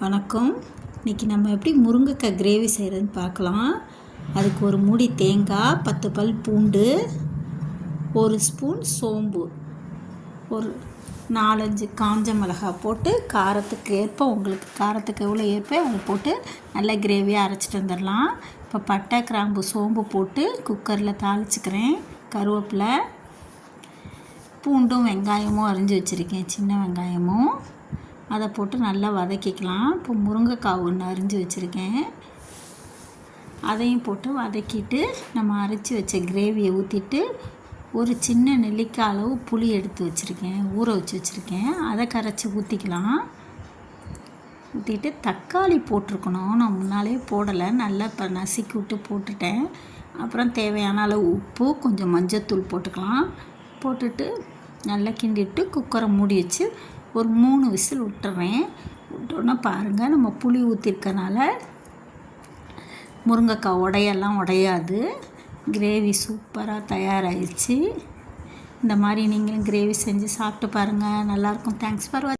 வணக்கம். இன்றைக்கி நம்ம எப்படி முருங்கைக்காய் கிரேவி செய்கிறதுன்னு பார்க்கலாம். அதுக்கு ஒரு மூடி தேங்காய், 10 பல் பூண்டு, ஒரு ஸ்பூன் சோம்பு, ஒரு 4-5 காஞ்ச மிளகாய் போட்டு காரத்துக்கு ஏற்ப, உங்களுக்கு காரத்துக்கு எவ்வளோ ஏற்ப அதை போட்டு நல்லா கிரேவியாக அரைச்சிட்டு வந்துடலாம். இப்போ பட்டை, கிராம்பு, சோம்பு போட்டு குக்கரில் தாளிச்சுக்கிறேன். கருவேப்பிலை, பூண்டும் வெங்காயமும் அரிஞ்சு வச்சுருக்கேன், சின்ன வெங்காயமும். அதை போட்டு நல்லா வதக்கிக்கலாம். இப்போ முருங்கைக்காய் ஒன்று அரிஞ்சு வச்சுருக்கேன், அதையும் போட்டு வதக்கிட்டு நம்ம அரைச்சி வச்ச கிரேவியை ஊற்றிட்டு, ஒரு சின்ன நெல்லிக்காய் அளவு புளி எடுத்து வச்சுருக்கேன், ஊற வச்சு வச்சுருக்கேன், அதை கரைச்சி ஊற்றிக்கலாம். ஊற்றிட்டு தக்காளி போட்டிருக்கணும், நான் முன்னாலே போடலை, நல்லா இப்போ நசுக்கி விட்டு போட்டுட்டேன். அப்புறம் தேவையான அளவு உப்பு, கொஞ்சம் மஞ்சத்தூள் போட்டுக்கலாம். போட்டுட்டு நல்லா கிண்டிட்டு குக்கரை மூடி வச்சு ஒரு 3 விசில் விட்டுறேன். விட்டோன்னா பாருங்கள், நம்ம புளி ஊற்றிருக்கனால முருங்கைக்காய் உடையெல்லாம் உடையாது. கிரேவி சூப்பராக தயாராகிடுச்சு. இந்த மாதிரி நீங்களும் கிரேவி செஞ்சு சாப்பிட்டு பாருங்கள், நல்லாயிருக்கும். தேங்க்ஸ் ஃபார் வாட்சிங்.